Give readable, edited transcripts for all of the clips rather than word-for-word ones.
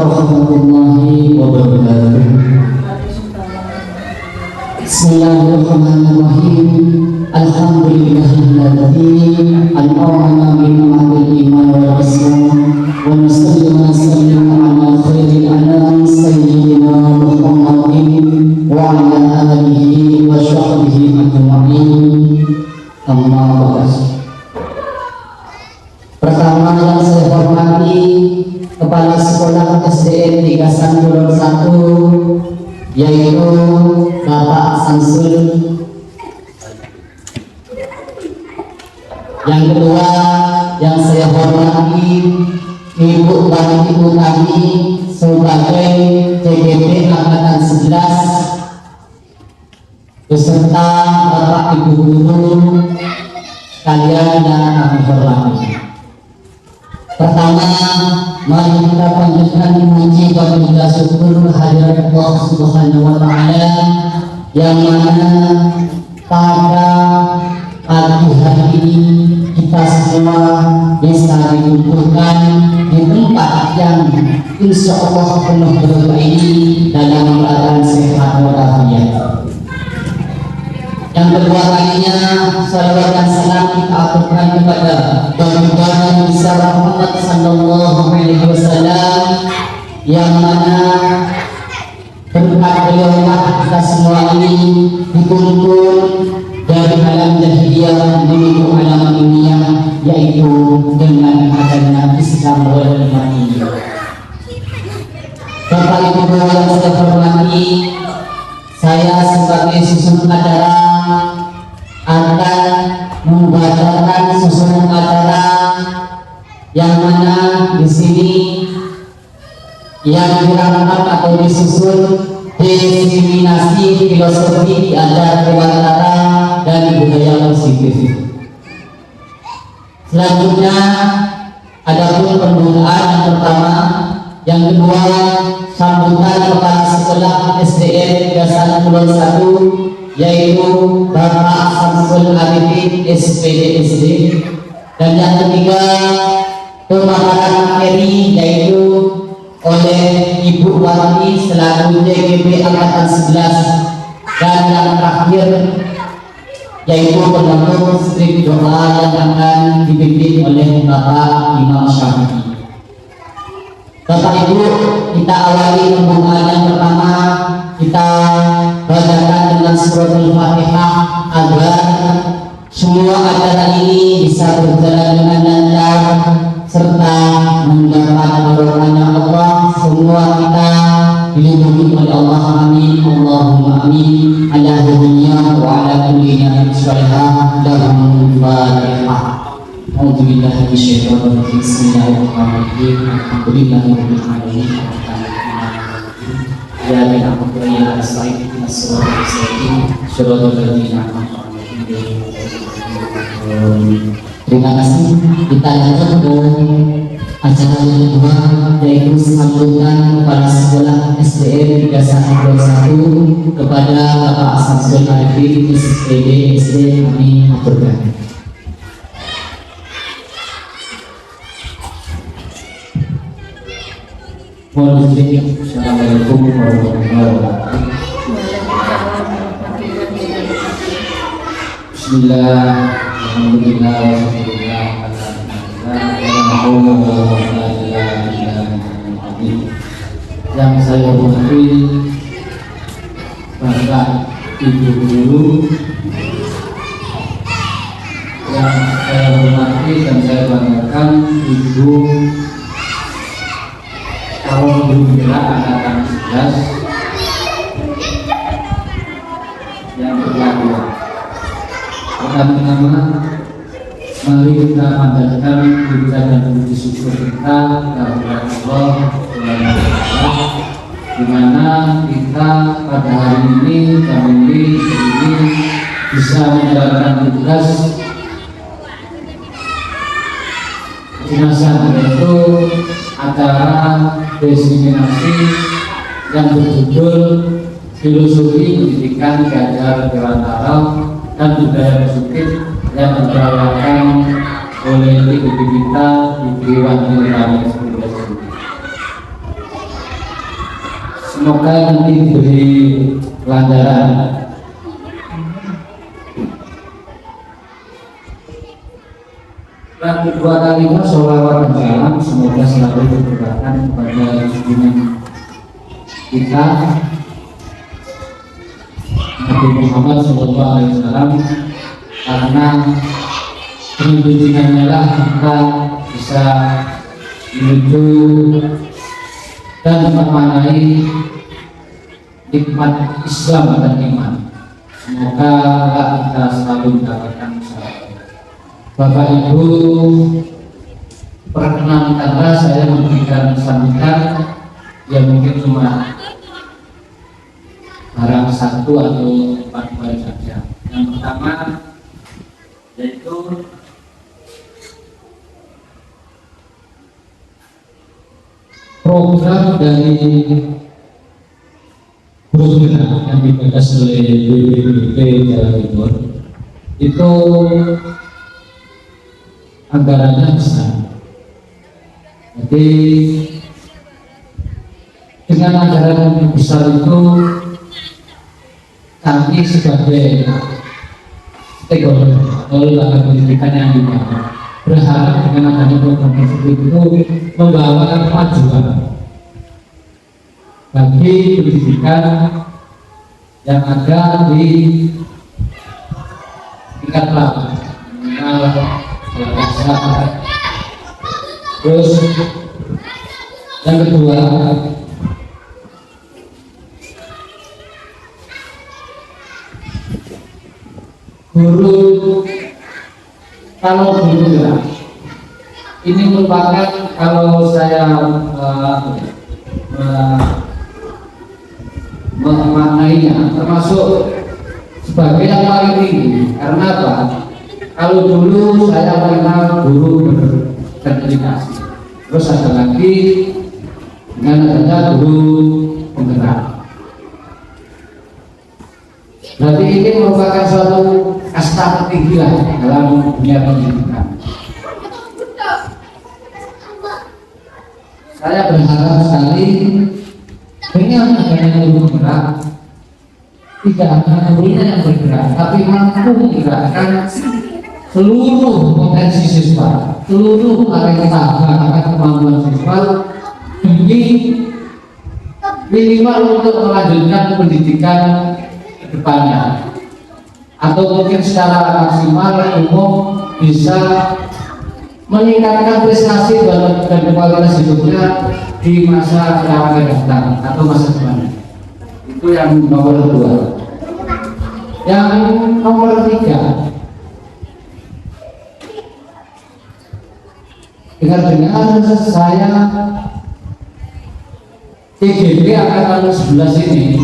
warahmatullahi wabarakatuh. Bismillahirrahmanirrahim. Alhamdulillahilladzi an'amana bi ni'matil iman wal islam wa nusalli wa nusallimu ala khairil anam sayyidina Muhammadin wa ala alihi wa sahbihi ajma'in. Amma ba'd. Pertama yang saya hormati Kepala Sekolah SDN Tigasan Kulon 1, yaitu Bapak Samsul. Yang kedua yang saya hormati Ibu dan Ibu kami sebagai CGP Angkatan 11 beserta Bapak Ibu guru kalian yang kami hormati. Pertama, mari kita panjatkan puji dan minta syukur kehadirat Allah Subhanahu wa Ta'ala yang mana pada pagi hari ini kita semua bisa dikumpulkan di tempat yang insya Allah penuh berkah ini dalam keadaan sehat walafiat. Yang kedua kalinya, salawat dan salam kita aturkan kepada baginda besar Muhammad sallallahu alaihi wasallam yang mana berkat beliaulah kita semua ini dikumpul dari alam jahiliyah menuju alam dunia, yaitu dengan adanya Islam wal iman ini. Bapak Ibu yang saya hormati, saya sebagai susun acara akan membacakan susunan acara yang mana di sini yang dirangkum atau disusun diseminasi filosofi adat dewantara dan budaya positif. Selanjutnya adapun pembukaan yang pertama, yang kedua sambutan Kepala Sekolah SDN Tigasan Kulon 1 yaitu Bapak Samsul Arifin SPD SD, dan yang ketiga pemaparan materi yaitu oleh Ibu Wati selaku CGP Angkatan 11, dan yang terakhir yaitu penutup skrip doa yang akan dipimpin oleh Bapak Imam Syafi'i. Bapak Ibu, kita awali pembukaan yang pertama, kita bacakan dengan suratul Fatihah agar semua acara ini bisa berjalan dengan lancar serta mendapat barokahnya Allah. Semua kita dilindungi oleh Allah, amin Allahumma amin. Ala dunia wa ala kulli ni'matin shalihah. Lahum Fatihah. A'udzubillahi minasyaitonir rajim. Bismillahirrahmanirrahim. Alhamdulillahirabbil alamin. Ya Allah, ya Sayyid, as-salatu wassalamu ala rasulillah. Terima kasih. Kita lanjut ke acara yang kedua, yaitu sambutan Kepala Sekolah SDN Tigasan Kulon 1 kepada Bapak Samsul Arifin SPD SD. Kami aturkan. Assalamualaikum warahmatullahi wabarakatuh. Bismillah, alhamdulillah, yang saya hormati Bapak Ibu guru, yang saya hormati dan saya banggakan Ibu Kaum Guru Bela Angkatan 11 yang berlaku. Pertama-tama mari kita panjatkan puja dan puji syukur kita kepada Allah Subhanahu wa Ta'ala, di mana kita pada hari ini bisa menjalankan tugas jenazah, yaitu acara diseminasi yang berjudul Filosofi Pendidikan Ganjar Dewantara dan Budaya Positif yang dibawakan oleh ibu kita di Dewan Nurani. semoga nanti diberi kelancaran. Dan kedua kalinya sholawat dan salam semoga selalu berberkahan kepada junjungan kita Nabi Muhammad SAW, karena junjungannya lah kita bisa menuju dan memaknai nikmat Islam dan iman. Semoga kita selalu mendapatkan syarat. Bapak Ibu, perkenankanlah saya memberikan sambutan yang mungkin cuma barang satu atau 4 poin saja. Yang pertama yaitu program dari Brosmina yang digagas oleh BPBD Jawa Timur itu anggarannya besar. Jadi dengan anggaran yang besar itu kami sebagai stakeholder atau lembaga pendidikan yang dibangun berharap dengan adanya program tersebut itu membawa kemajuan bagi pendidikan yang ada di tingkat pelaku, terus yang kedua guru, kalau guru gerak ini merupakan, kalau saya memaknainya termasuk sebagai yang paling tinggi. Karena apa? Kalau dulu saya mengenal guru bersertifikasi, terus ada lagi dengan adanya guru penggerak. Berarti ini merupakan suatu kasta tertinggi lah dalam dunia pendidikan. Saya berharap sekali dengan adanya guru penggerak, tidak hanya gurunya yang bergerak, tapi mampu menggerakkan seluruh potensi siswa, seluruh bakat kemampuan siswa demi minimal untuk melanjutkan pendidikan ke depannya, atau mungkin secara maksimal umum bisa meningkatkan prestasi dan kualitas hidupnya di masa yang akan datang atau masa depan. Itu yang nomor 2. Yang nomor 3, dengar-dengar saya TGP angkatan 11 ini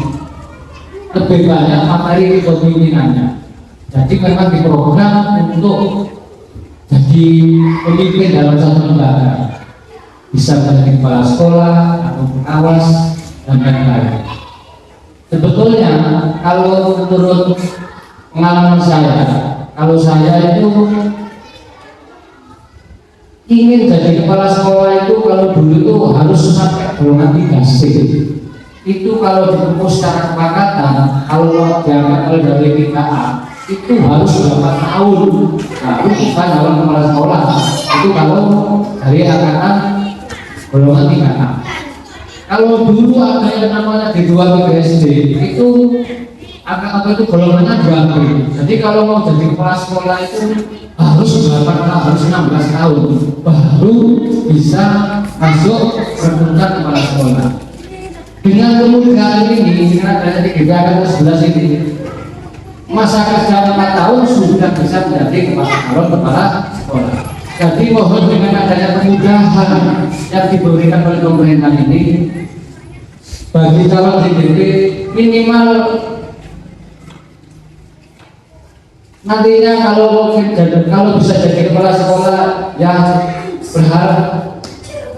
lebih banyak materi kepemimpinannya. Jadi memang diprogram untuk jadi pemimpin dalam satu lembaga, bisa menjadi kepala sekolah atau pengawas dan lain-lain. Sebetulnya kalau menurut pengalaman saya, kalau saya itu ingin jadi kepala sekolah itu, kalau dulu itu harus sampai golongan 3C. Itu kalau ditempuh secara kesepakatan, kalau diangkat dari 3A itu harus 8 tahun baru bisa dalam kepala sekolah. Itu kalau dari angkatan golongan 3A. Kalau dulu ada yang namanya D2 PGSD, itu apa itu golongannya 2B. Jadi kalau mau jadi kepala sekolah itu harus 8 tahun, harus 16 tahun baru bisa masuk rekrutmen kepala sekolah. Dengan kemudahan ini, dengan adanya 3 angkatan 11 ini, masa kerja 4 tahun sudah bisa menjadi kepala sekolah. Jadi mohon dengan adanya kemudahan yang diberikan oleh pemerintah ini bagi calon DPD, minimal nantinya kalau bisa jadi kepala sekolah yang berharap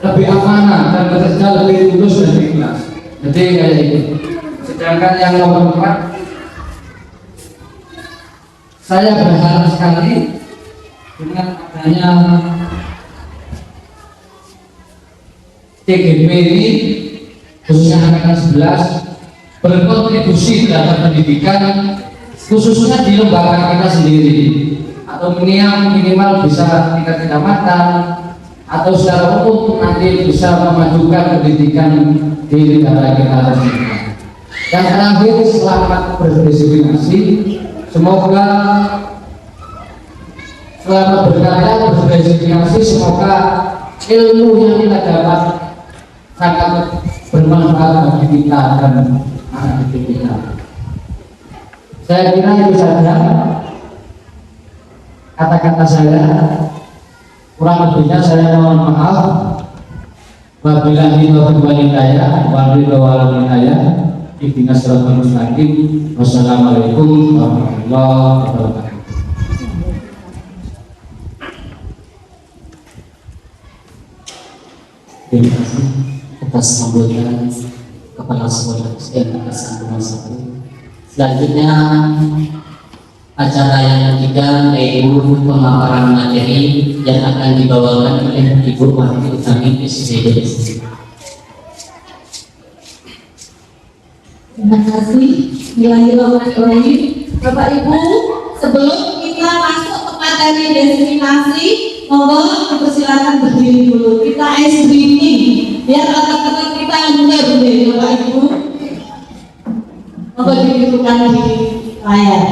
lebih amanah dan bekerja lebih tulus dan ikhlas. Jadi kayak itu. Sedangkan yang nomor 4, saya berharap sekali dengan adanya TGP ini, khususnya angkatan 11, berkontribusi dalam pendidikan, khususnya di lembaga kita sendiri, atau minimal bisa tingkat kecamatan atau secara umum nanti bisa memajukan pendidikan di negara kita sendiri. Yang terakhir, selamat berdisiplinasi. Semoga selama berkarya berdisiplinasi, semoga ilmu yang kita dapat sangat bermanfaat bagi kita dan anak didik kita. Saya kira itu saja kata-kata saya. Kurang lebihnya saya mohon maaf. Wabillahi taufiq wal hidayah. Ihdinas siratal mustaqim. Wassalamualaikum warahmatullahi wabarakatuh. Terima kasih atas sambutan Kepala Sekolah SDN Negeri 1. Selanjutnya acara yang ketiga yaitu pemaparan materi yang akan dibawakan oleh Ibu Wakil Utami SDN. Terima kasih. Bismillahirrahmanirrahim. Bapak Ibu, sebelum kita masuk ke materi destinasi, monggo dipersilakan berdiri dulu. Kita ice breathing biar otak-otak kita mudah berdiri, Bapak Ibu. Monggo dihidupkan di layar.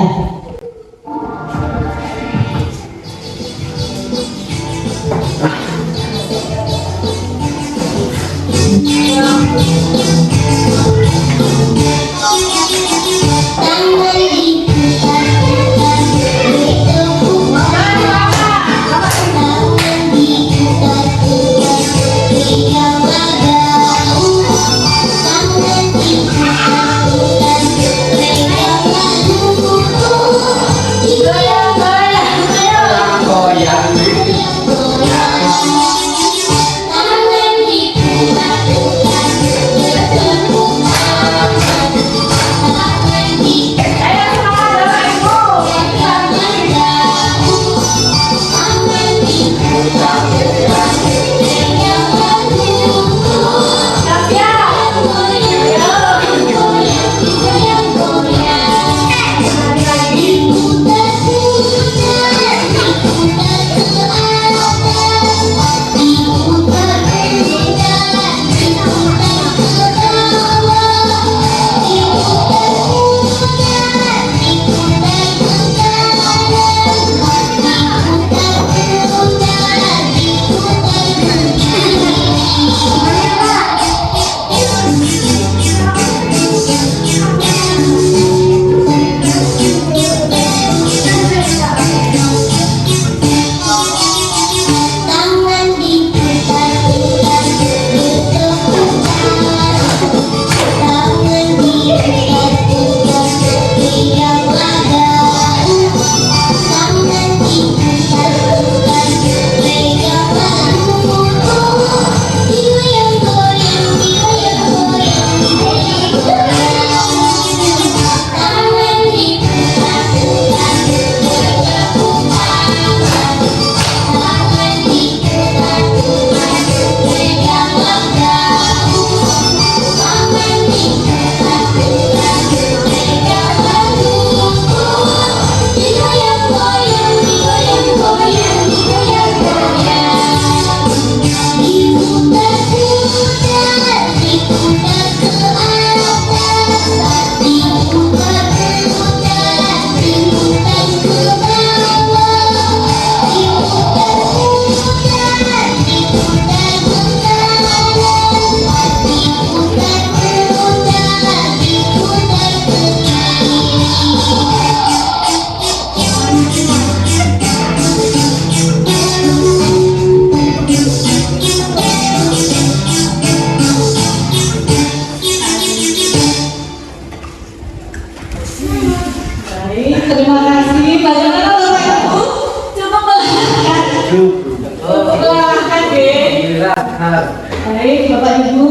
Baik, Bapak Ibu,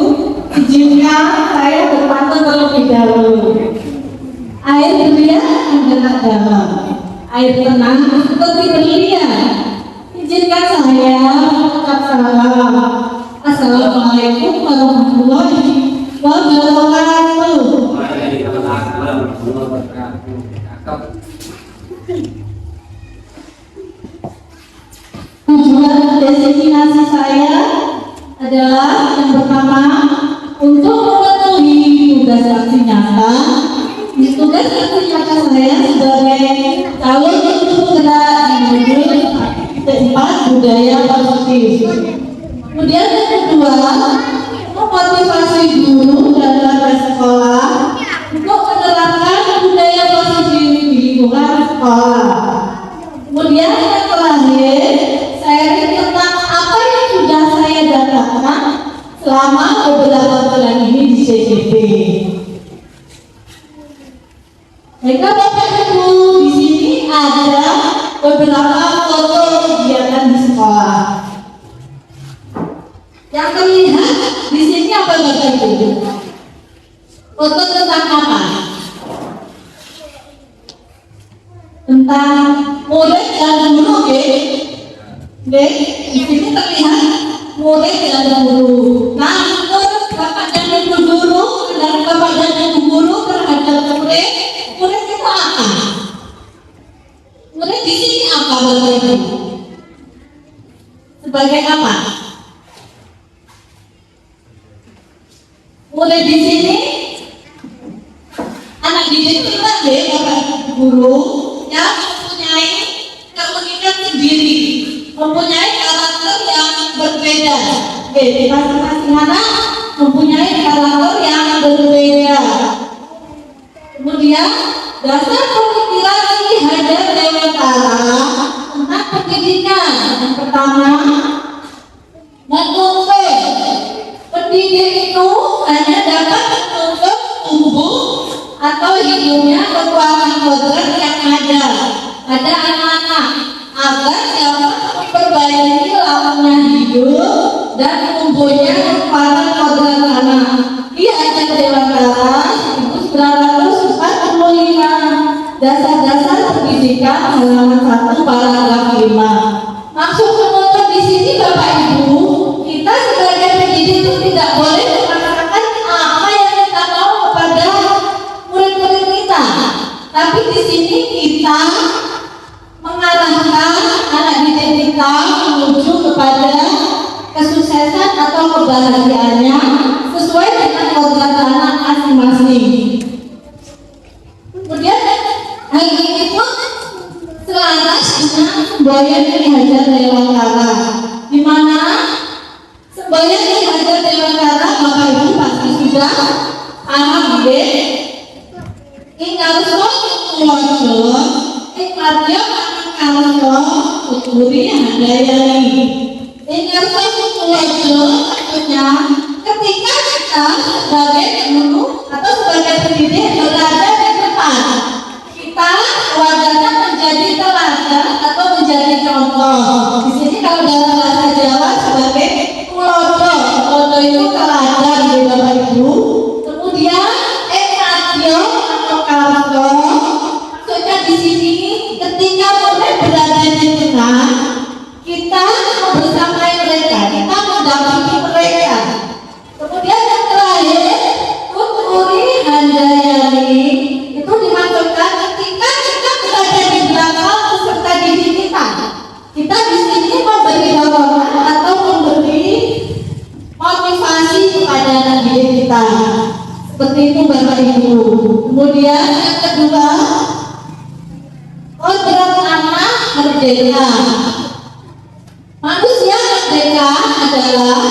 izinkan saya berpantun terlebih dahulu. Air berlian adalah dalam, air tenang seperti berlian. Izinkan saya mengucap salam. Assalamualaikum warahmatullahi wabarakatuh. Waalaikumsalam warahmatullahi wabarakatuh. Cakep. Tujuan destinasi saya adalah yang pertama untuk memenuhi tugas saksi nyata. Tugas saksi nyata saya sebagai calon penggerak di modul keempat budaya positif. Kemudian yang kedua, memotivasi guru dan warga sekolah untuk menerapkan budaya positif di lingkungan sekolah. Kemudian yang terakhir, sharing tentang apa yang sudah saya dapatkan selama beberapa bulan ini di CCP. Baiklah Bapak Ibu, di sini ada beberapa foto kegiatan di sekolah. Yang terlihat di sini apa Bapak Ibu? Foto tentang apa? Tentang murid dan guru, di sini terlihat murid dan guru. Nah, menurut Bapak dan Ibu guru dan Bapak dan Ibu guru terhadap murid itu apa? Murid di sini apa Bapak Ibu? Sebagai apa? Murid di sini anak didik kita Bapak Ibu guru yang mempunyai keunikan sendiri, mempunyai karakter yang berbeda. Di masing-masing anak mempunyai karakter yang berbeda. Kemudian dasar pemikiran Ki Hajar Dewantara tentang pendidikan. Yang pertama, menuntut pendidik itu hanya dapat menuntut tubuh atau hidupnya kekuatan kodrat yang ada pada anak-anak agar dapat memperbaiki lawannya hidup dan tumbuhnya kekuatan kodrat anak. Ki Hajar Dewantara 1945, dasar-dasar pendidikan halaman 1 paragraf 5. Maksud menuntut di sini Bapak Ibu, kita sebagai pendidik itu tidak boleh mengatakan apa yang kita mau kepada murid-murid kita, tapi di sini kita mengarahkan anak didik kita menuju kepada kesuksesan atau kebahagiaannya sesuai dengan kodrat anak masing-masing. Kemudian hal ini pun selaras dengan semboyan Ki Hajar Dewantara, di mana semboyan Ki Hajar Dewantara Bapak Ibu pasti sudah paham ya. Ingatlah keluarga, ingatlah anak-anaknya, uturi handayani. Ingatlah keluarga, tentunya ketika kita sebagai guru atau sebagai pendidik berada di depan, kita wajahnya menjadi teladan atau menjadi contoh. Di sini kalau dalam bahasa Jawa sebagai tulodo itu teladan di Bapak Ibu. Kemudian radio atau kargo, maksudnya di sini ketika murid berada di tengah, kita bersamai mereka, kita mendampingi mereka. Kemudian yang terakhir, uturi handayani itu dimaksudkan ketika kita berada di belakang peserta didik kita. Kita di sini memberi dorongan atau memberi motivasi kepada anak didik kita. Seperti itu Bapak Ibu. Kemudian yang kedua, kodrat anak merdeka. Manusia merdeka adalah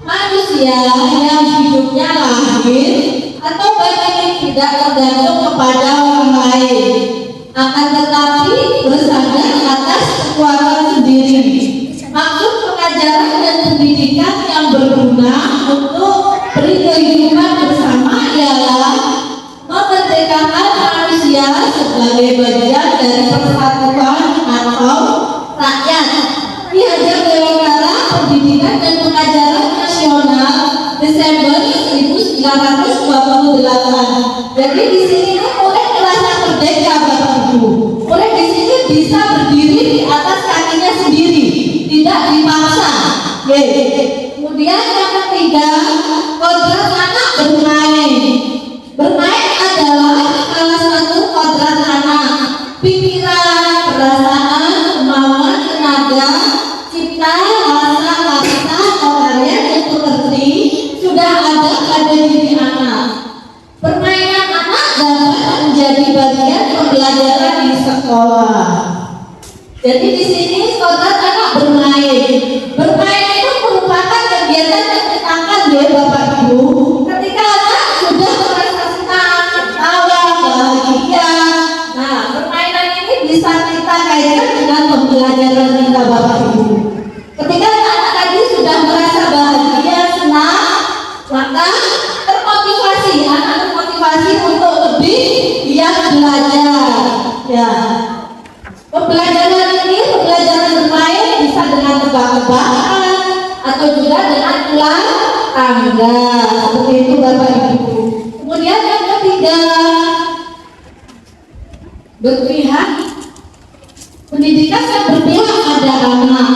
manusia yang hidupnya lahir atau batin tidak tergantung kepada orang lain, akan tetapi bersandar atas kekuatan sendiri. Maksud pengajaran dan pendidikan yang berguna untuk berkehidupan bersama ialah memerdekakan manusia sebagai bagian dari persatuan atau rakyat. Ki Hajar Dewantara Pendidikan dan Pengajaran Nasional Desember 1928. Jadi di sini murid merasa merdeka Bapak Ibu. Murid di sini bisa berdiri di atas kakinya sendiri, tidak dipaksa. Kemudian yang ketiga, kodrat anak bermain. Bermain adalah perasaan, kemauan, tenaga, cipta, rasa, karya, dan pekerti sudah ada pada diri anak. Permainan anak dapat menjadi bagian pembelajaran di sekolah. Jadi di sini saudara anak bermain. Bermain itu merupakan kegiatan yang menyenangkan ya Bapak Ibu. Ketika anak sudah merasa senang, ketawa, bahagia. Nah, permainan ini bisa kita kaitkan dengan pembelajaran kita Bapak Ibu. Ketika anak tadi sudah merasa bahagia, senang, maka termotivasi, anak termotivasi untuk lebih giat belajar. Ya. Pembelajaran ini, pembelajaran bermain bisa dengan tebak-tebakan atau juga dengan ulang tangga. Seperti itu Bapak Ibu. Kemudian yang ketiga, berpihak. Pendidikan yang berpihak pada anak,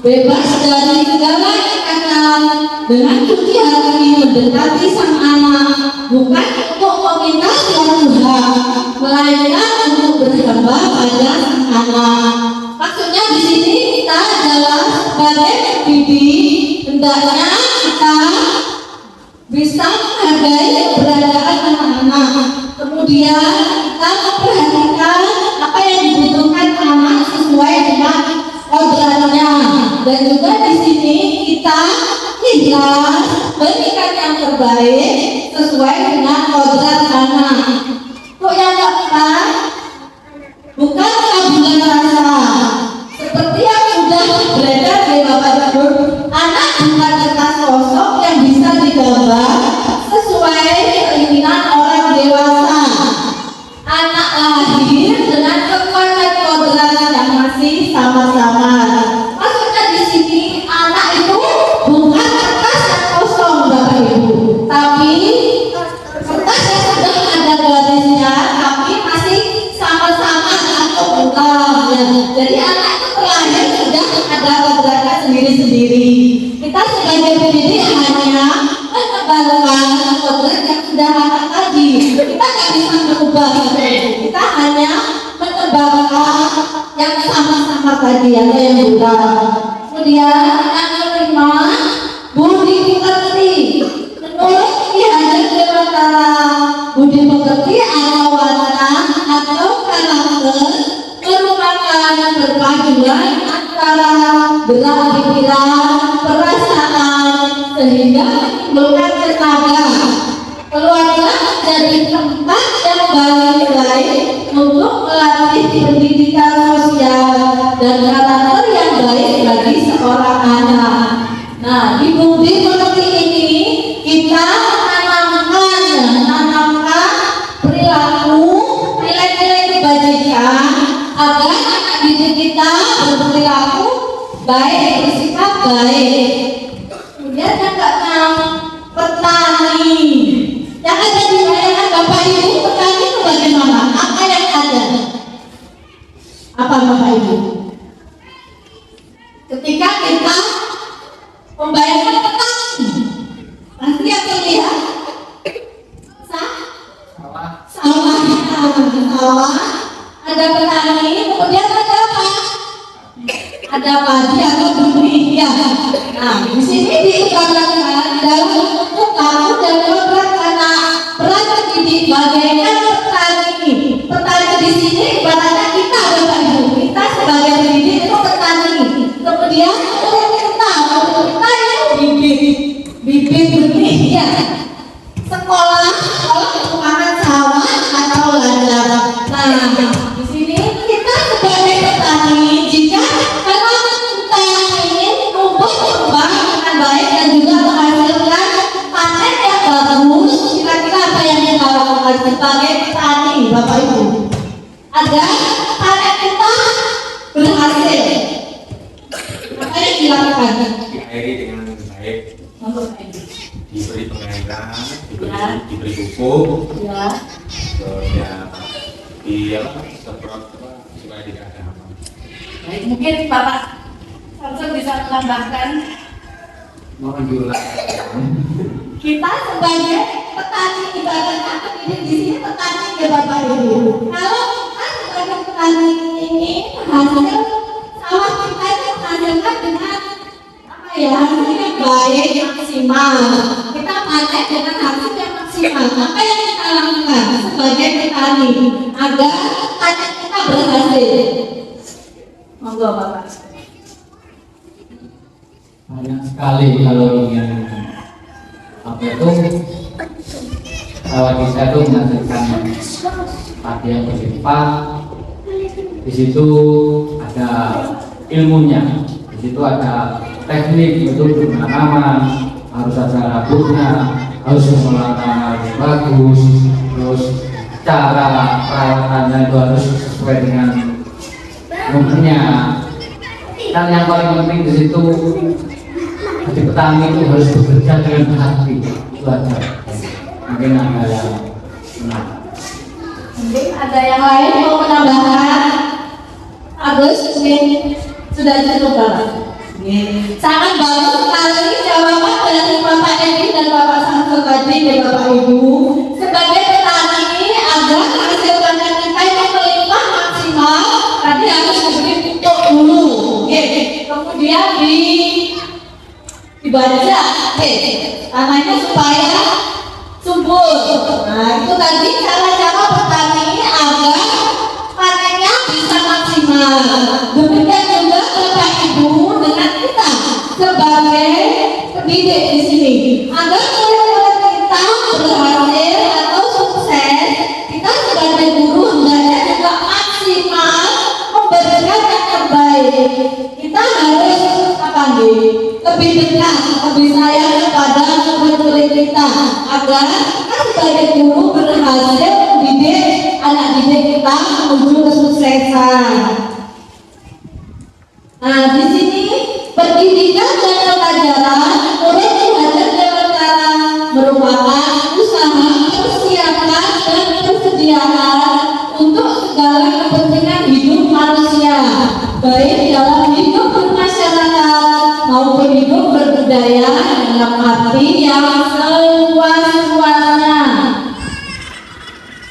bebas dari segala ikatan, dengan cuci hati mendekati sang anak, bukan untuk meminta Tuhan, melainkan untuk berhamba pada sang anak. Maksudnya di sini kita adalah sebagai pendidik, hendaknya kita bisa menghargai keberadaan anak-anak. Kemudian kita memperhatikan apa yang dibutuhkan anak sesuai dengan kodratnya, dan juga di sini kita ikhlas berikan yang terbaik sesuai dengan kodrat anak. Untuk yang keempat, bukan kebulan rasa. Seperti yang sudah beredar di Bapak Ibu, anak bukan kertas kosong yang bisa digambar sesuai keinginan orang dewasa. Anak lahir dengan kekuatan kodrat yang masih sama-sama. Maksudnya di sini anak itu bukan kertas yang kosong Bapak Ibu, tapi kertas yang sudah ada garisnya, tapi masih sama-sama atau bukan. Ya. Jadi anak itu terlahir sudah ada kodratnya sendiri-sendiri. Kita sebagai pendidik hanya mengembangkan kodrat yang sudah ada tadi. Kita nggak bisa merubah. Kita hanya mengembangkan yang sama-sama tadi atau yang bukan. Kemudian yang kelima, budi pekerti. Menurut Ki Hajar Dewantara, budi pekerti atau watak atau karakter merupakan perpaduan antara gerak pikiran, perasaan, sehingga menimbulkan tenaga. Keluarga menjadi tempat yang baik untuk melatih pendidikan sosial dan karakter yang baik bagi seorang anak. Nah, di budi pekerti ini kita menanamkan perilaku, nilai-nilai kebajikan agar anak didik kita berperilaku baik, bersikap baik. Kemudian yang keenam, petani. Yang ada di bayangan Bapak Ibu, petani itu bagaimana? Apa yang ada? Apa Bapak Ibu? Ketika kita membayangkan petani, pasti yang terlihat sawah, ada petani, kemudian ada apa? Ada padi atau benih ya. Nah, di sini diibaratkan dalam bentuk kamu dan kodrat anak, peran pendidik bagaikan petani. Petani di sini ibaratnya kita Bapak Ibu, kita sebagai pendidik itu petani. Kemudian kita bibit benih ya. Sekolah merupakan sawah atau ladang. Nah, di sini kita sebagai petani, jika karena kita ingin tumbuh berkembang dengan baik dan juga menghasilkan panen yang bagus, kira-kira apa yang kita lakukan sebagai petani Bapak Ibu agar panen kita berhasil? Apa yang dilakukan? Diairi dengan baik, diberi pengairan, diberi pupuk, Ya. terus ya semprot supaya tidak ada hama. Baik, mungkin Bapak Samsul bisa menambahkan. Mohon diulang. Kita sebagai petani, ibaratnya pendidik di sini petani ya Bapak Ibu. Kalau kita sebagai petani ingin hasil sawah kita itu menghasilkan dengan apa ya, hasil yang baik, maksimal. Kita panen dengan hasil yang maksimal. Apa yang kita lakukan sebagai petani agar panen kita berhasil? Monggo Bapak. Banyak sekali kalau ingin apa itu sawah kita itu menghasilkan padi yang berlimpah. Di situ ada ilmunya, di situ ada teknik betul penanaman, harus ada rabuknya, harus mengelola tanah yang bagus, terus cara perawatannya itu harus sesuai dengan umurnya. Dan yang paling penting di situ di petani itu harus bekerja dengan hati, itu aja. Mungkin ada yang menarik. Mungkin ada yang lain mau menambahkan? Agus mungkin sudah cukup Bapak. Sangat bagus sekali jawaban dari Bapak Edi dan Bapak Samsul tadi ya Bapak Ibu. Sebagai petani agar hasil panen kita itu melimpah maksimal, tadi harus diberi pupuk dulu. Kemudian dibaca tanahnya supaya subur. Nah itu tadi cara-cara petani agar panennya bisa maksimal. Demikian juga Bapak Ibu dengan kita sebagai pendidik di sini, agar murid-murid kita berhasil atau sukses, kita sebagai guru hendaknya juga maksimal memberikan yang terbaik. Kita harus apa nih? Lebih dekat, lebih sayang kepada murid-murid kita agar kita sebagai guru berhasil mendidik anak didik kita menuju kesuksesan. Nah, di sini pendidikan dan pelajaran murid diajar dengan cara merupakan usaha persiapan dan persediaan untuk segala kepentingan hidup manusia, baik dalam hidup bermasyarakat maupun hidup berbudaya dalam arti yang seluas-luasnya.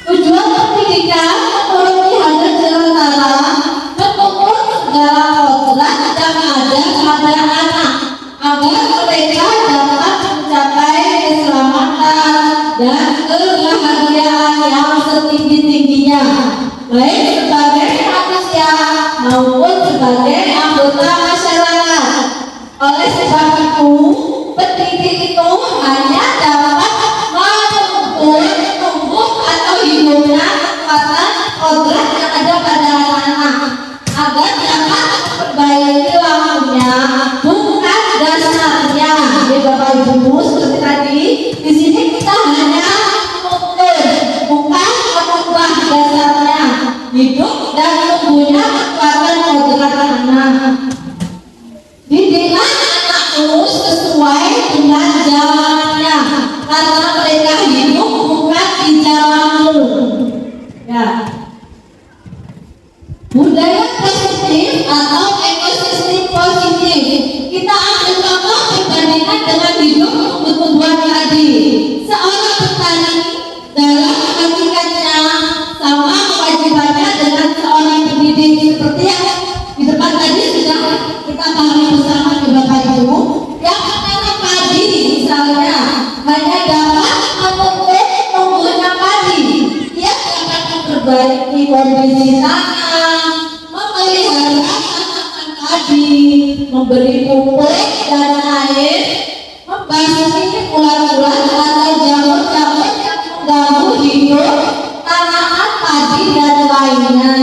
Tujuan pendidikan menurut Ki Hajar Jelantara mengukur segala kodrat yang ada pada anak agar mereka dapat mencapai keselamatan dan kebahagiaan yang setinggi-tingginya, baik sebagai manusia maupun sebagai anggota masyarakat. Oleh sebab itu, pendidik itu hanya dapat mengukur tumbuh atau hidupnya kekuatan kodrat yang ada pada anak-anak agar dapat memperbaiki lakunya, bukan dasarnya. Ya Bapak Ibu, seperti tadi di sini kita hanya mengukur, bukan mengubah dasarnya, hidup dan tumbuhnya kekuatan kodrat anak. Didiklah anakmu sesuai dengan zamannya, karena mereka hidup bukan di zamanmu. Ya. Budaya positif atau ekosistem positif, kita ambil contoh perbandingan dengan hidup tumbuh-tumbuhan tadi. Seorang petani dalam hakikatnya sama kewajibannya dengan seorang pendidik, seperti yang di depan tadi sudah kita pahami bersama di Bapak Ibu. Yang menanam padi misalnya hanya dapat mengukur tumbuhnya padi, dia dapat memperbaiki kondisi tanah, memelihara tanaman padi, memberi pupuk dan air, membasmi ulat-ulat atau jamur-jamur yang mengganggu hidup tanaman padi dan lainnya.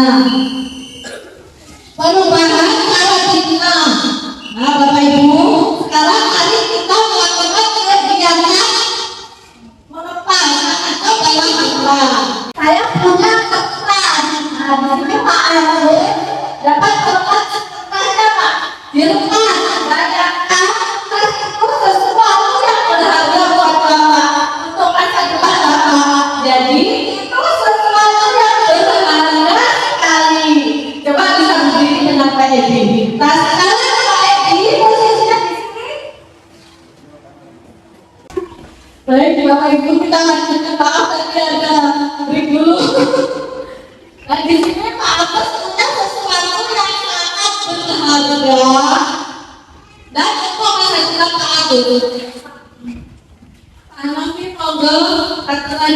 Perubahan paradigma. Nah Bapak Ibu, sekarang mari kita melakukan kegiatan melepas atau dalam iklan. Saya punya kertas. Nah di sini Pak Ayu dapat melepas kertasnya Pak. Dilepas, bayangkan kertas itu sesuatu yang berharga buat Bapak untuk masa depan Bapak. Jadi itu sesuatu yang berharga sekali. Coba bisa berdiri dengan Pak Edi. Nah sekarang Pak Edi posisinya di sini. Baik Bapak Ibu, kita lanjutkan. Maaf tadi ada break dulu. Nah di sini Pak Agus punya sesuatu keluarga dan kok masa kita tahu anaknya monggo aturan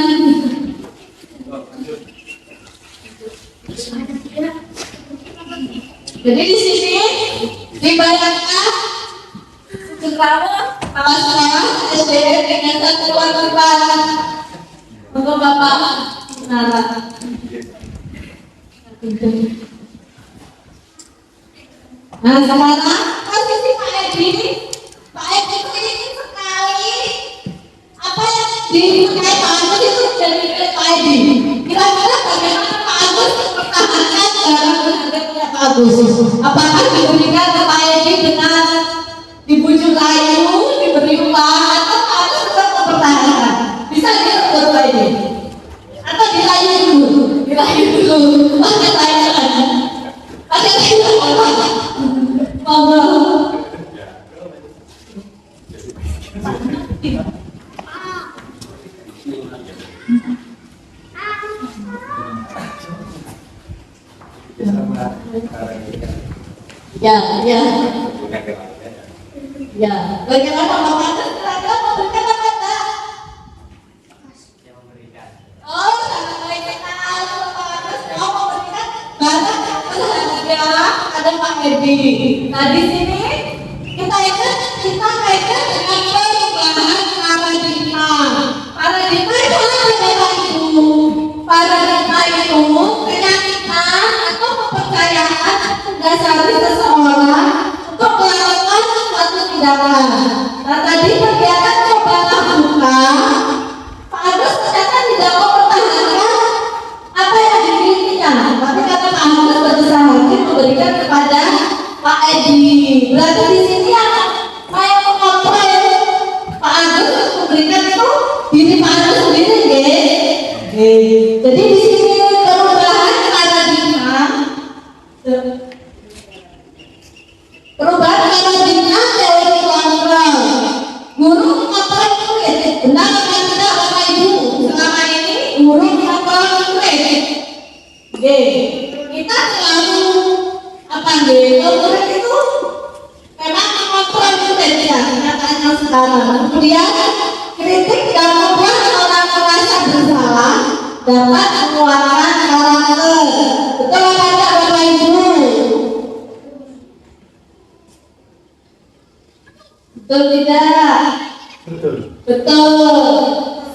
jadi di sini dibayangkan sekarang kawasan SD dengan satu keluarga monggo Bapak Nara. Nah sekarang posisi Pak Edi itu ingin sekali apa yang dipakai Pak Agus itu jadi milik Pak Edi. Kira-kira bagaimana Pak Agus mempertahankan barang berharga Pak Agus? Apakah diberikan ke Pak Edi dengan dibujuk layu, diberi uang, atau Pak Agus tetap mempertahankan? Bisa diukur Pak Edi? Atau dilayu dulu? Dilayu dulu. Pakai layangan. Pakai layangan. Monggo. Ya. Ya, bagaimana Bapak Terserah memberikan apa? Oh, sangat baik kenal Bapak Terserah memberikan barang berharga ada Pak Edi. Nah di sini kita kaitkan dengan perubahan paradigma. Paradigma itu apa Bapak Ibu? Paradigma itu keyakinan atau kepercayaan mendasari seseorang untuk melakukan suatu tindakan. Nah tadi kegiatan cobalah buka, Pak Agus ternyata tidak mempertahankan apa yang dimilikinya. Tapi kata Pak Agus berusaha hati memberikan kepada Pak Edi. Berarti di sini saya mengontrol Pak Agus memberikan itu diri Pak Agus sendiri, Jadi di sini perubahan paradigma. Perubahan paradigma teori kontrol. Guru mengontrol murid. Benar atau tidak Bapak Ibu? Selama ini guru mengontrol murid. Kita selalu murid itu memang mengontrol murid ya. Kenyataannya sekarang. Kemudian kritik dan membuat orang merasa bersalah dapat menguatkan karakter. Betul apa tidak Bapak Ibu? Betul tidak? Betul.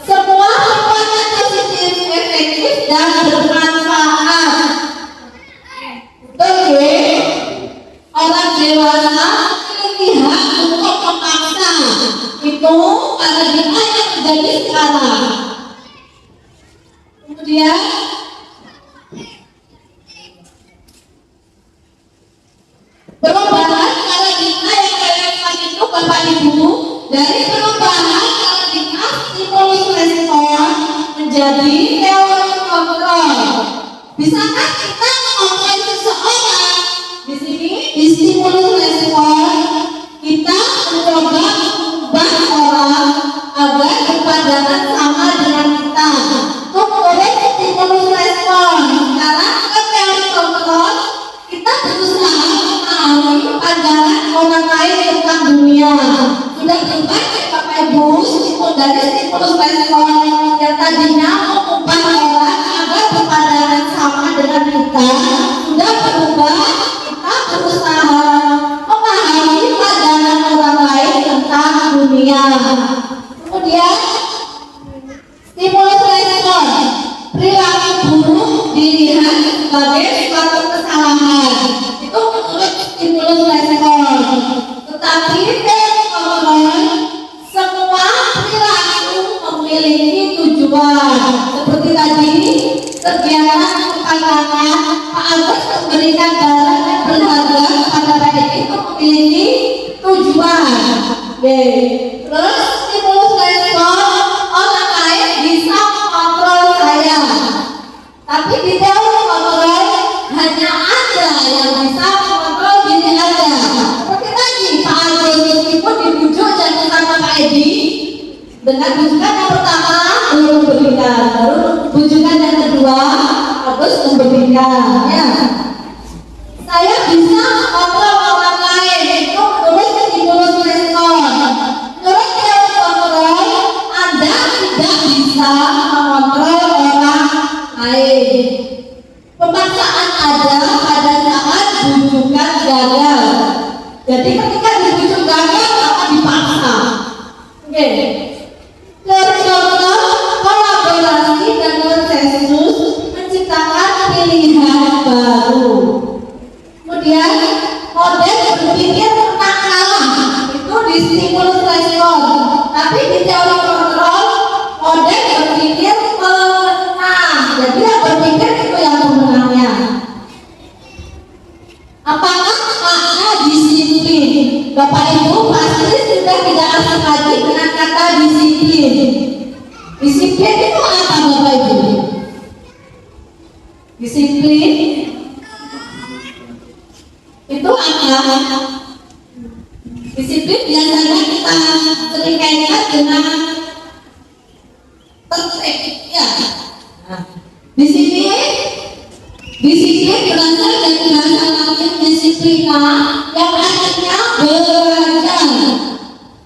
Semua perbuatan positif, efektif dan bermanfaat. Betul ya? Orang dewasa memiliki hak untuk memaksa. Itu paradigma yang terjadi sekarang. Kemudian perubahan paradigma yang saya itu Bapak Ibu, dari perubahan paradigma stimulus respon menjadi teori kontrol. Bisakah kita mengontrol seseorang? Di sini di stimulus respon kita mencoba mengubah orang agar berpandangan sama dengan kita. Itu menurut stimulus respon. Sekarang ke teori kontrol kita berusaha memahami pandangan orang lain tentang dunia. Sudah berubah Bapak Ibu dari stimulus respon yang tadinya mengubah orang agar berpandangan sama dengan kita, sudah berubah kita berusaha memahami pandangan orang lain tentang dunia. Kemudian stimulus respon, perilaku buruk dilihat sebagai suatu kesalahan. Itu menurut stimulus respon. Tetapi teori semua perilaku memiliki tujuan. Seperti tadi kegiatan kepanjangan Pak Agus memberikan barang yang berharga pada Pak Edi itu memiliki tujuan. Terus stimulus respon, orang lain bisa mengontrol saya. Tapi di teori kontrol hanya ada yang bisa mengontrol diri Anda. Seperti tadi Pak Agus meskipun dibujuk jangan sama Pak Edi, dengan bujukan yang pertama belum memberikan, baru bujukan yang kedua Agus memberikan. Ya, saya bisa mengontrol gagal. Jadi ketika dibujuk gagal maka dipaksa. Oke. Tercontoh kolaborasi dan konsensus menciptakan pilihan baru. Kemudian model berpikir tentang kalah itu di stimulus respon. Tapi di teori kontrol model berpikir menang. Jadi yang berpikir itu yang pemenangnya. Apakah makna disiplin? Bapak Ibu pasti sudah tidak asing lagi dengan kata disiplin. Disiplin itu apa Bapak Ibu? Disiplin itu apa? Disiplin biasanya kita sering kaitkan dengan tertib, ya. Disiplin berasal dari bahasa Latin disiplina yang artinya belajar.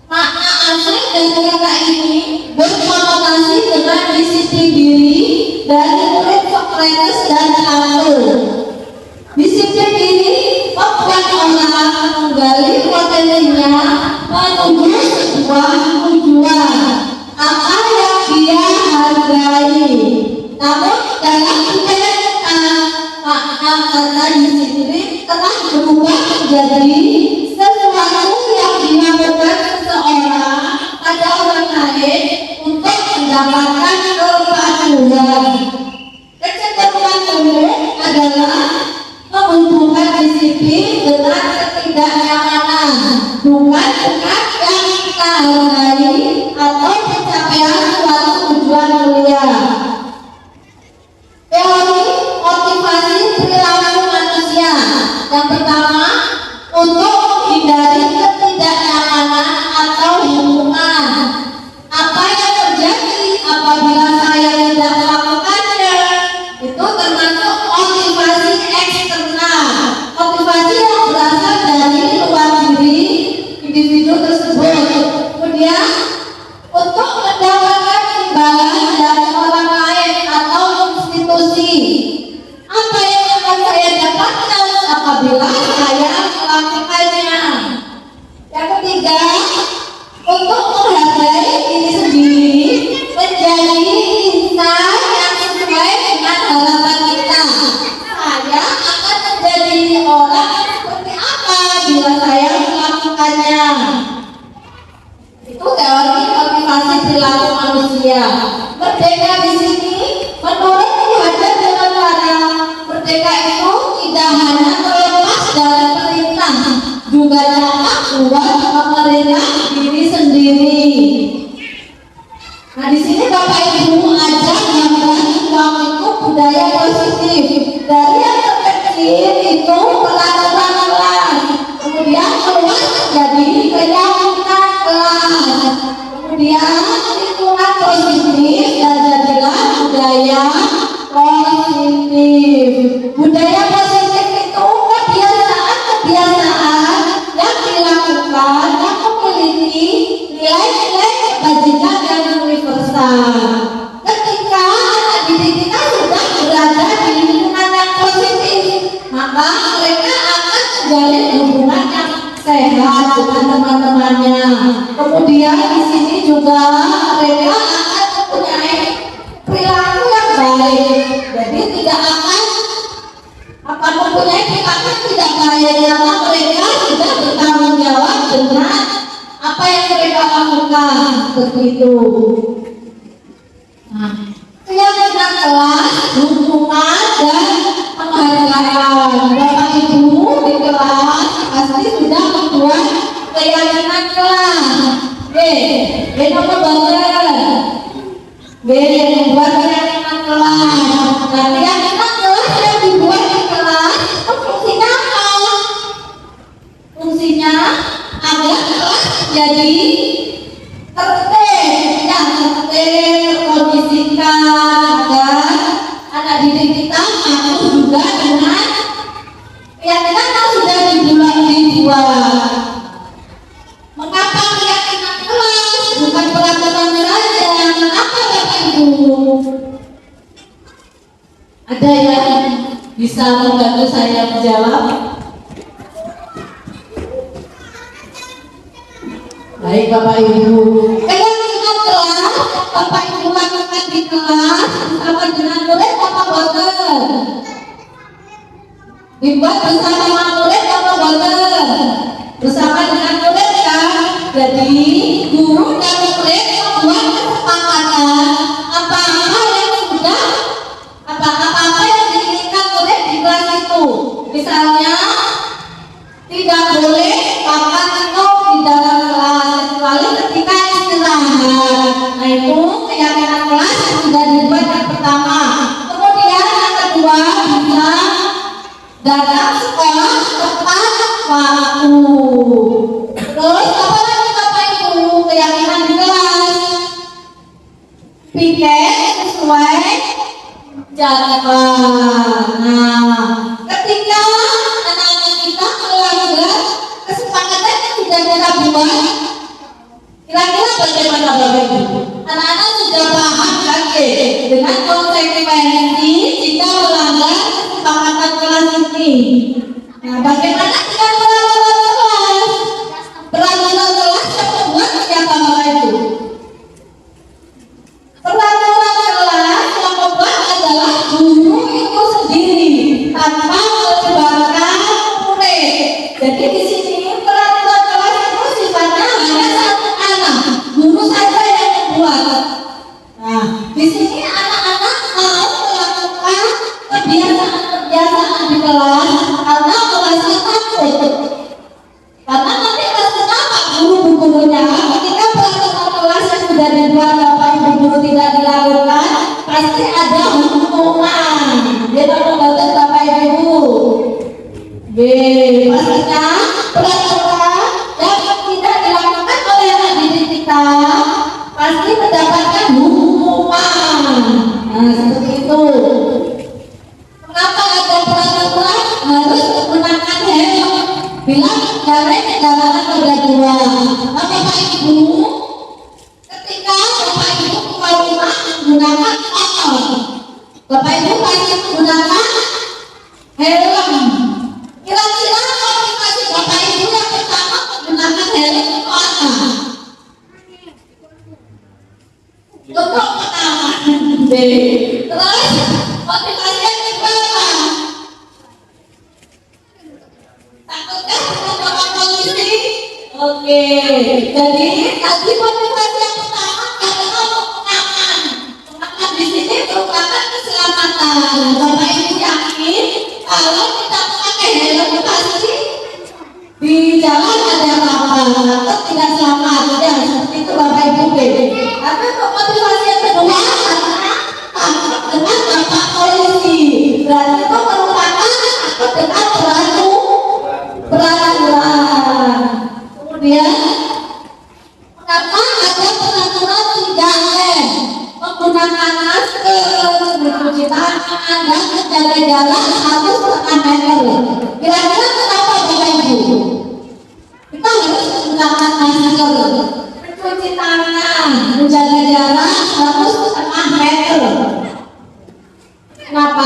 Makna asli dari kata ini berkonotasi dengan disiplin diri dari murid Socrates dan Plato. Disiplin diri membuat orang menggali potensinya menuju sebuah tujuan apa yang dia hargai. Namun dalam budaya kita makna kata disiplin telah berubah menjadi sesuatu yang dilakukan seseorang pada orang lain untuk mendapatkan kepaduan. Kecenderungan umum adalah menghubungkan disiplin dengan ketidaknyamanan, bukan dengan yang kita hargai atau pencapaian suatu tujuan mulia. Teori motivasi perilaku manusia. Yang pertama, untuk menghindari ketidaknyamanan atau hubungan. Apa yang terjadi apabila saya tidak melakukannya? Itu termasuk motivasi eksternal. Motivasi yang berasal dari luar diri individu tersebut. Kemudian untuk mendapatkan imbalan dari orang lain atau institusi. Apa yang akan saya dapatkan apabila saya melakukannya? Yang ketiga, untuk menghargai diri sendiri menjadi insan yang sesuai dengan harapan kita. Saya akan menjadi orang seperti apa bila saya melakukannya. Itu teori motivasi perilaku manusia. Merdeka di sini menurut Ki Hajar Dewantara, merdeka itu tidak hanya terlepas dari perintah, juga dapat buat memerintah diri sendiri. Nah di sini Bapak Ibu ajak gambar suamiku budaya positif. Dari yang terkecil itu peraturan, kemudian keluar menjadi keyakinan kelas, kemudian lingkungan positif dan jadilah budaya positif. Budaya positif itu kebiasaan yang dilakukan yang memiliki nilai-nilai kebajikan yang universal. Ketika anak didik kita sudah berada di lingkungan yang positif, maka mereka akan menjalin hubungan yang sehat dengan teman-temannya. Kemudian di sini juga mereka akan mempunyai perilaku yang baik. Jadi tidak akan mempunyai perilaku tidak baik karena mereka sudah bertanggung jawab dengan apa yang mereka lakukan. Seperti itu. Nah, keyakinan kelas, dukungan dan penghargaan. Bapak Ibu di kelas pasti sudah membuat keyakinan kelas. Nomor banget. Membuat keyakinan kelas. Nah, keyakinan kelas yang dibuat di kelas itu fungsinya apa? Fungsinya agar kelas jadi tertib, terkondisikan agar anak didik kita mampu juga dengan keyakinan yang sudah dibuat. Mengapa keyakinan kelas bukan peraturan saja? Kenapa Bapak Ibu? Ada yang bisa membantu saya menjawab? Baik Bapak Ibu. Kalian ingat kelas, Bapak Ibu lakukan di kelas bersama dengan murid apa boten? Dibuat bersama murid apa boten? Bersama dengan murid kan? Jadi guru dan murid membuat kesepakatan apa-apa yang sudah apa-apa yang diinginkan murid di kelas itu. Misalnya tidak boleh makan minum di dalam kelas kecuali ketika istirahat. Nah itu keyakinan kelas yang sudah dibuat yang pertama. Kemudian yang kedua bisa datang sekolah tepat waktu. Terus apa lagi Bapak Ibu keyakinan di kelas? Piket sesuai jadwal. Nah ketika anak-anak kita melanggar kesepakatan yang sudah kita buat, kira-kira bagaimana Bapak Ibu? Anak-anak sudah paham kan dengan konsekuensi jika melanggar kesepakatan kelas ini. Nah, bagaimana dengan peraturan kelas? Peraturan kelas yang membuat siapa Bapak Ibu? Peraturan kelas yang membuat adalah guru itu sendiri tanpa melibatkan murid. Jadi di sini peraturan kelas itu sifatnya hanya satu anak, guru saja yang membuat. Nah, di sini anak-anak mau melakukan kebiasaan-kebiasaan di kelas karena merasa takut. Karena nanti terkena Pak guru-gurunya ketika peraturan kelas yang sudah dibuat Bapak Ibu guru tidak dilakukan, pasti ada hukuman. Dia membantu Bapak Ibu. B. Pastinya peraturan yang tidak dilakukan oleh anak didik kita pasti mendapatkan hukuman. Nah seperti itu. Kenapa ada peraturan harus menggunakan helm bila mengendarai kendaraan roda dua? Bapak Ibu, ketika Bapak Ibu keluar rumah menggunakan motor, Bapak Ibu pasti menggunakan helm. Kira-kira motivasi Bapak Ibu yang pertama menggunakan helm itu apa? Untuk keamanan. B. Terus motivasi yang kedua, takutkah sama polisi? Oke, jadi tadi motivasi yang pertama karena pengaman. Pengaman di sini merupakan keselamatan. Bapak Ibu yakin kalau kita memakai helm pasti di jalan ada apa-apa atau tidak selamat? Ya seperti itu Bapak Ibu. Tapi motivasi yang kedua karena takut dengan bapak polisi. Berarti itu merupakan takut dengan peraturan. Kemudian mengapa ada peraturan 3M? Menggunakan masker, mencuci tangan, dan menjaga jarak 1,5 meter. Kira-kira kenapa Bapak Ibu? Kita harus menggunakan masker, mencuci tangan, menjaga jarak 1,5 meter. Kenapa?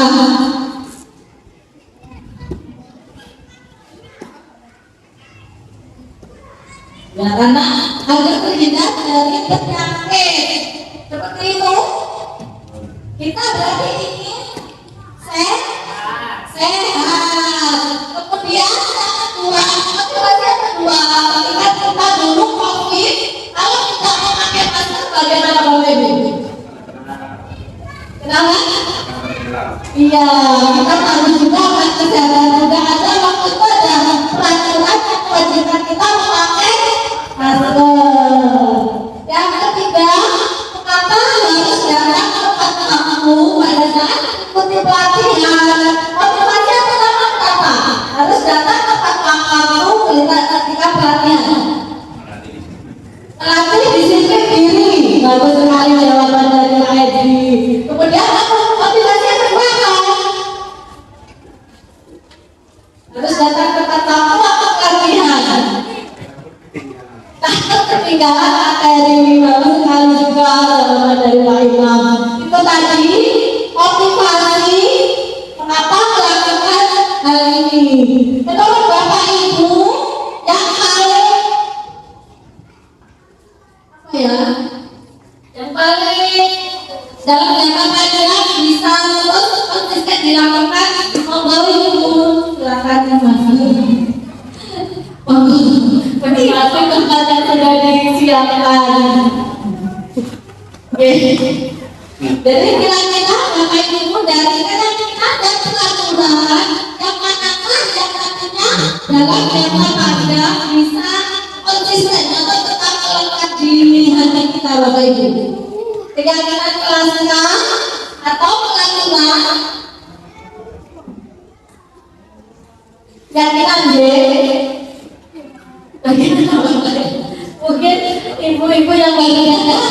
Ya karena agar terhindar dari penyakit seperti itu. Kita berarti ingin sehat. Kemudian yang kedua, motivasi yang kedua, kita dulu COVID, kalau kita memakai masker bagaimana Bapak Ibu? Kenapa? Iya, kita harus juga kesehatan juga ada waktu itu ada peraturan yang mewajibkan kita memakai masker. Yang ketiga, mengapa harus datang ke tempat waktu pada saat ikuti pelatihan? Motivasi yang pertama kenapa harus datang ke tempat waktu ketika pelatihan? Melatih disiplin diri. Bagus sekali jawaban dari Pak Edi. Kemudian motivasi yang kedua harus datang ke tempat waktu atau pelatihan. Takut ketinggalan materi. Bagus sekali juga jawaban dari Pak Imam. Itu tadi motivasi mengapa melakukan hal ini. Menurut Bapak Ibu yang paling tempat yang sudah disiapkan. Oke. Jadi kira-kira Bapak Ibu dari kita ada peraturan yang manakah yang nantinya dalam jangka panjang bisa konsisten atau tetap melekat di hati kita Bapak Ibu. Keyakinan kelasnya atau peraturan keyakinan J. Mungkin ibu-ibu yang baru datang.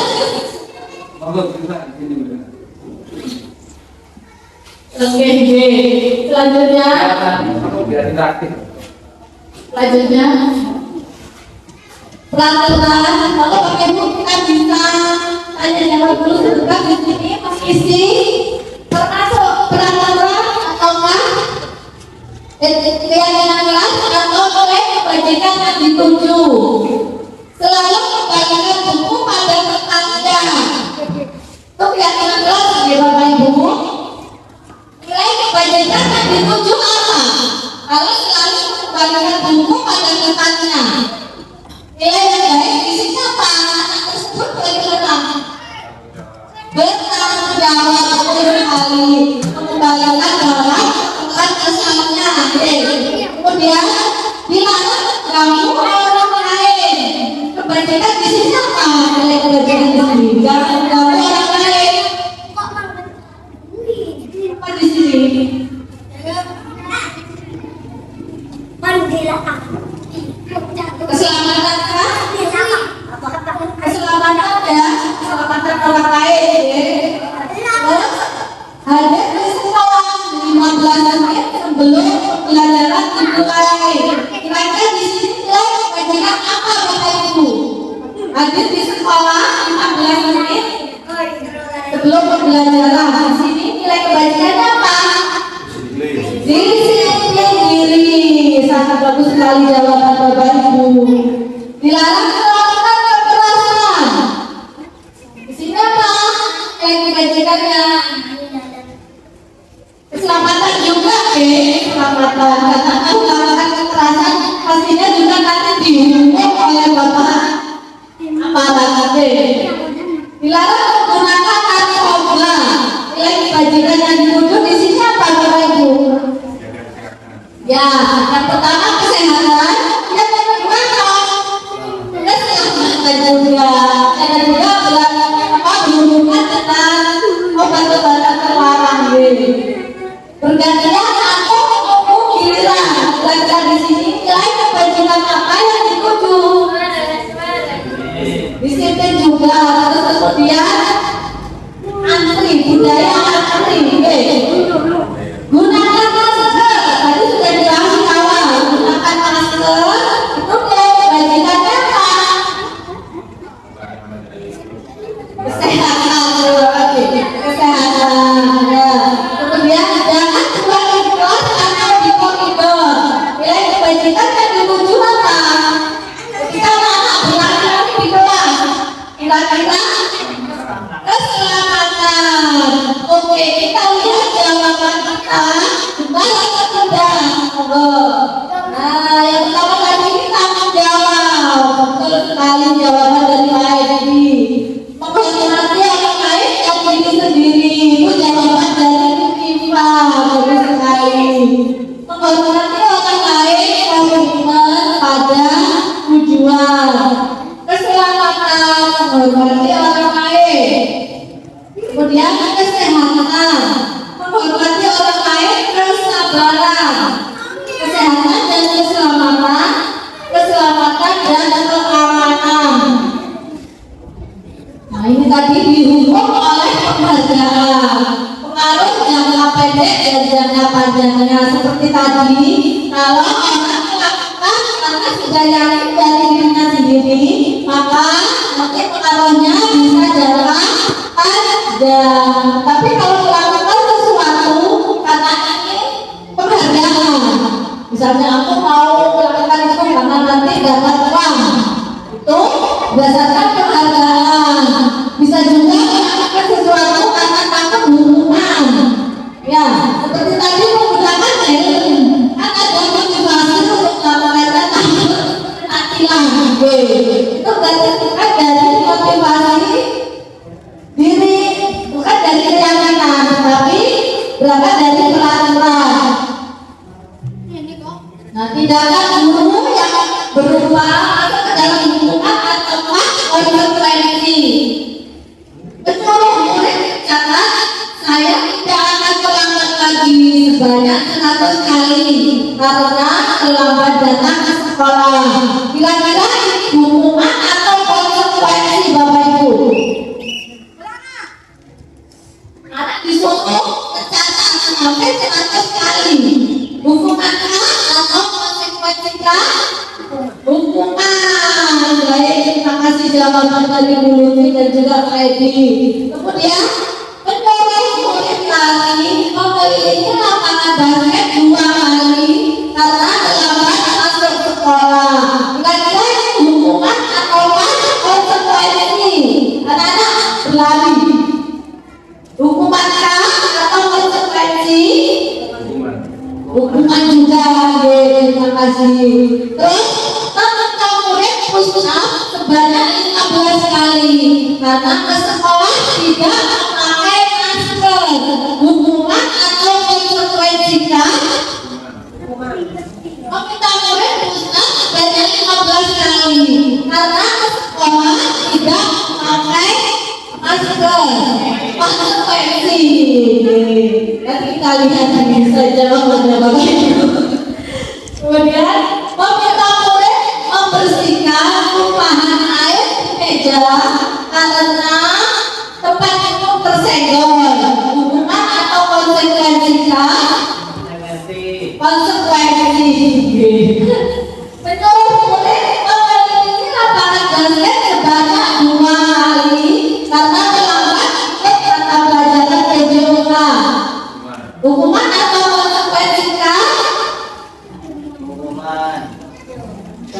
Oke, selanjutnya. Selanjutnya, peraturan. Kalau pakai buku kita bisa tanya jawab dulu sebentar di sini mengisi termasuk peraturan ataukah keyakinan kelas atau oleh kebajikan yang dituju. Selalu kembalikan buku pada tempatnya. Itu keyakinan kelas ya Bapak Ibu. Nilai kebajikan yang dituju apa? Kalau selalu kembalikan buku pada tempatnya. Nilai yang baik isinya apa? Anak tersebut bergerak bertanggung jawab sekali mengembalikan barang tempat asalnya. Kemudian dilarang mengganggu orang lain. Kebajikan di sini apa? Nilai kebajikan di sini jangan mengganggu orang lain. Apa di sini? Keselamatan kan? Keselamatan ya, keselamatan orang lain ya. Terus hadir di sekolah 15 menit sebelum pembelajaran dimulai. Kira-kira di sini nilai kebajikan apa Bapak Ibu? Hadir di sekolah 15 menit sebelum pembelajaran. Di sini nilai kebajikannya apa? Disiplin diri. Sangat bagus sekali jawaban Bapak Ibu. Dilarang melakukan kekerasan. Di sini apa? Nilai kebajikannya keselamatan juga keselamatan. Karena melakukan kekerasan pastinya juga nanti dihukum oleh Bapak aparat. Dilarang menggunakan narkoba. Nilai kebajikan yang dituju di sini apa Bapak Ibu? Ya, yang pertama kesehatan, yang kedua keselamatan juga. Yang kedua berhubungan dengan obat-obatan terlarang. Bergantian atau giliran. Belajar di sini nilai kebajikan apa yang dituju? Disiplin juga. Terus kemudian antri, budaya antri. Gunakan masker. Tadi sudah dibahas awal. Gunakan masker. Itu kebajikannya apa? Kesehatan. Kesehatan. Ya. Kemudian jangan keluar di kelas atau di koridor. Nilai kebajikan yang dituju apa? Ketika anak belajar di kelas, kira-kira keselamatan. Oke, kita lihat jawaban kita. Balas sudah. Nah, yang pertama tadi tanggung jawab. Betul sekali jawaban dari Pak Edi. Menghormati orang lain yang diri sendiri. Itu jawaban dari Iva. Bagus sekali. Menghormati orang lain komitmen pada tujuan. Keselamatan, menghormati orang lain. Kemudian kesehatan, menghormati orang lain, kesabaran. Kesehatan dan keselamatan, keselamatan dan keamanan. Nah ini tadi dihukum oleh penghargaan. Pengaruh jangka pendek dan jangka panjangnya seperti tadi. Kalau orang melakukan karena sudah yakin dari dirinya sendiri, maka nanti pengaruhnya bisa jangka panjang. Tapi kalau melakukan sesuatu karena ingin penghargaan, misalnya aku mau melakukan itu karena nanti dapat uang, itu berdasarkan penghargaan. Bisa juga melakukan sesuatu karena takut hukuman. Ya, seperti tadi menggunakan helm, kan ada motivasi untuk melakukan takut itu berarti bukan dari motivasi diri, bukan dari keyakinan, tapi berangkat dari peraturan. Nah, tindakan guru yang berupa masuk ke dalam lingkungan atau konsekuensi. Betul, murid catat, saya tidak akan terlambat lagi sebanyak 100 kali karena terlambat datang ke sekolah. Kira-kira ini hukuman atau konsekuensi Bapak Ibu? Anak disuruh mencatat sampai 100 kali. Hukumankah atau konsekuensikah? Hukuman. Baik, terima kasih jawaban dari Bu Lutfi dan juga Pak Edi. Kemudian mendorong murid lari memiliki lapangan basket 2 kali karena terlambat masuk sekolah. Kira-kira ini hukuman atau konsekuensi? Anak-anak berlari. Hukumankah atau konsekuensi? Hukuman juga. Terima kasih. Terus meminta murid push up sebanyak 15 kali karena ke sekolah tidak memakai masker. Hukuman atau konsekuensikah? Meminta murid push up sebanyak 15 kali karena ke sekolah tidak memakai masker. Konsekuensi. Dan kita lihat ini saja jawabannya Bapak Ibu. Kemudian meminta murid membersihkan tumpahan air di meja karena tempat itu tersenggol. Hukuman atau konsekuensikah? Konsekuensi. Menyuruh murid memiliki lapangan basket sebanyak 2 kali karena terlambat ikut mata pelajaran PJOK. Hukuman atau konsekuensikah?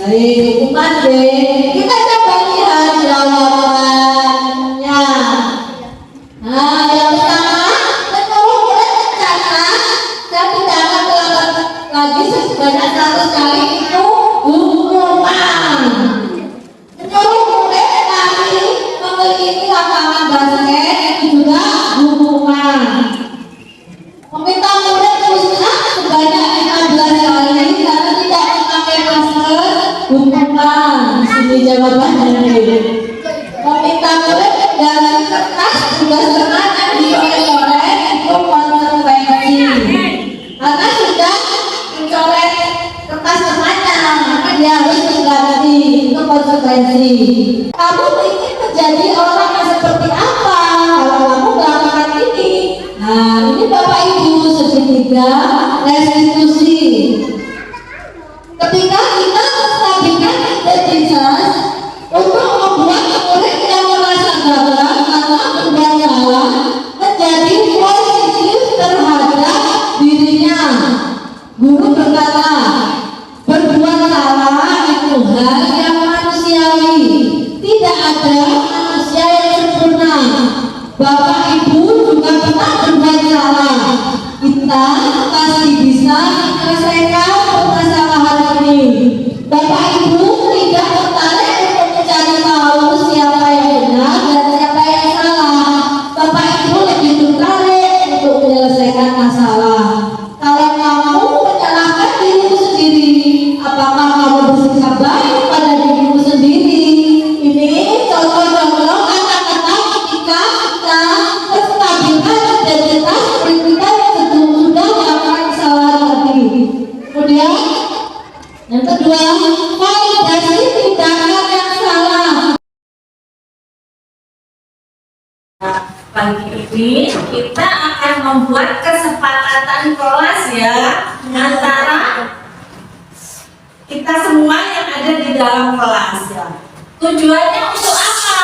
Baik, hukuman B. Kita coba lihat jawabannya. Nah, yang pertama, menyuruh murid mencatat dan tidak akan terlambat lagi sebanyak 100 kali itu hukuman. Menyuruh murid lari memiliki lapangan basket itu juga hukuman. Meminta murid push up sebanyak 15 kali karena tidak memakai masker, hukuman. Di sini jawabannya. Meminta murid mengganti kertas tugas teman yang dicoret-coret itu konsekuensi. Karena sudah mencoret kertas temannya, maka dia harus mengganti, itu konsekuensi. Kamu ingin menjadi orang yang seperti apa kalau kamu melakukan ini? Nah, ini Bapak Ibu segitiga restitusi. Ketika kita menstabilkan identitas untuk membuat murid yang merasa gagal karena berbuat salah menjadi positif terhadap dirinya. Guru berkata, berbuat salah itu hal yang manusiawi. Tidak ada manusia yang sempurna. Bapak Ibu juga pernah berbuat salah. Kita pasti bisa menyelesaikan permasalahan ini. Bapak Ibu tidak tertarik untuk mencari tahu siapa yang benar dan siapa yang salah. Bapak Ibu lebih tertarik untuk menyelesaikan masalah. Kalau kamu menyalahkan dirimu sendiri, apakah kamu bersikap baik pada dirimu sendiri? Ini contoh-contoh kata-kata ketika kita menstabilkan identitas kita yang sudah melakukan kesalahan tadi. Kemudian yang kedua, validasi tindakan yang salah. Pagi ini kita akan membuat kesepakatan kelas ya antara kita semua yang ada di dalam kelas ya. Tujuannya untuk apa?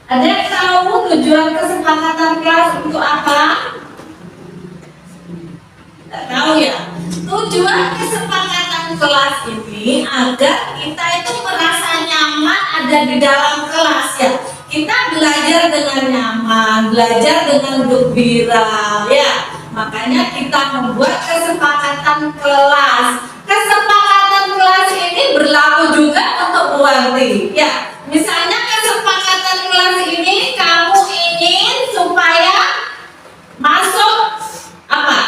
Ada yang tahu tujuan kesepakatan kelas untuk apa? Tidak tahu ya. Tujuan kesepakatan kelas ini agar kita itu merasa nyaman ada di dalam kelas ya. Kita belajar dengan nyaman, belajar dengan gembira ya. Makanya kita membuat kesepakatan kelas. Kesepakatan kelas ini berlaku juga nanti. Ya, misalnya kesepakatan kelas ini kamu ingin supaya masuk apa?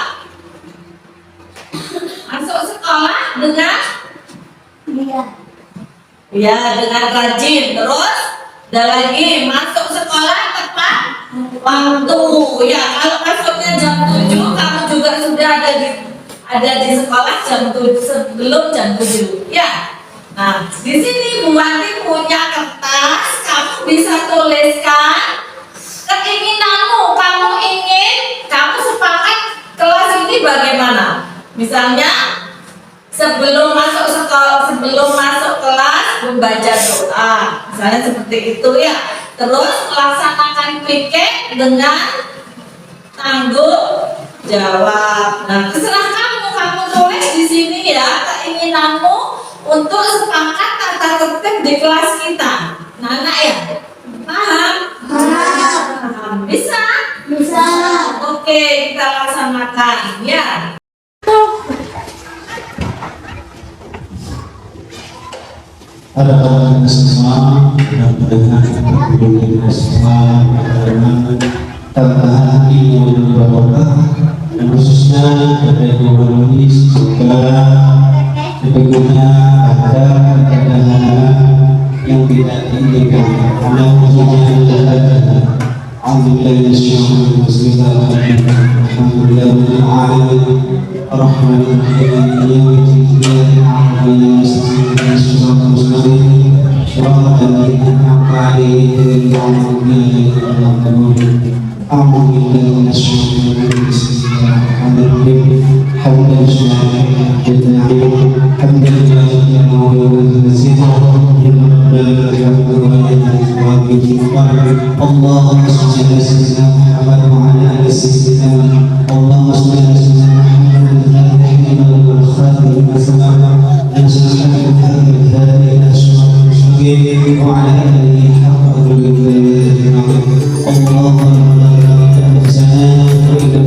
Masuk sekolah dengan ya dengan rajin. Terus ada lagi masuk sekolah tepat waktu. Ya, kalau masuknya jam 7 kamu juga sudah ada di sekolah jam 7 sebelum jam 7. Ya. Nah, di sini Bu Wati punya kertas, kamu bisa tuliskan keinginanmu. Kamu sepakat kelas ini bagaimana? Misalnya sebelum masuk sekolah, sebelum masuk kelas membaca doa, misalnya seperti itu ya. Terus melaksanakan piket dengan tanggung jawab. Nah, terserah kamu tulis di sini ya keinginanmu untuk sepakat tata tertib di kelas kita. Nah, anak ya, paham? Paham. Bisa? Bisa. Oke, kita laksanakan ya. Pada kita semua dan mendengar kita semua dengan tambahan ilmu dan barokah, dan khususnya pada Ibu juga sebetulnya ada keadaan yang tidak diinginkan. Ada khususnya ada Alhamdulillah syukur bismillahirrahmanirrahim. Alhamdulillahirabbil alamin. Arrahmanirrahim. Maliki yaumiddin. Shiratal mustaqim. Shiratal ladzina an'amta 'alaihim ghairil maghdubi 'alaihim. Alhamdulillah syukur bismillahirrahmanirrahim. Hamdan syukuran lillahi hamdan lillahi wa nazidah. اللهم صل على سيدنا محمد وعلى ال سيدنا اللهم صل على سيدنا محمد والخاتم لما سبق نصر هذه الاشواق المشركين وعلى اله حق قدره اللهم بارك انفسنا والى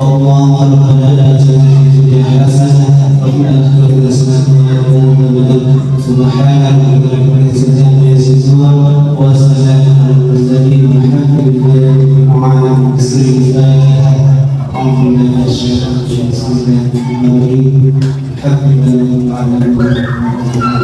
اللهم ربنا اتنا في الدنيا حسنه وفي الاخره حسنه سبحان ربك رب العزة عما يصفون وسلام على المرسلين والحمد لله وعلى بسر الفاتحة. أعوذ بالله من الشيطان الرجيم بسم الله الرحمن الرحيم الحمد لله رب العالمين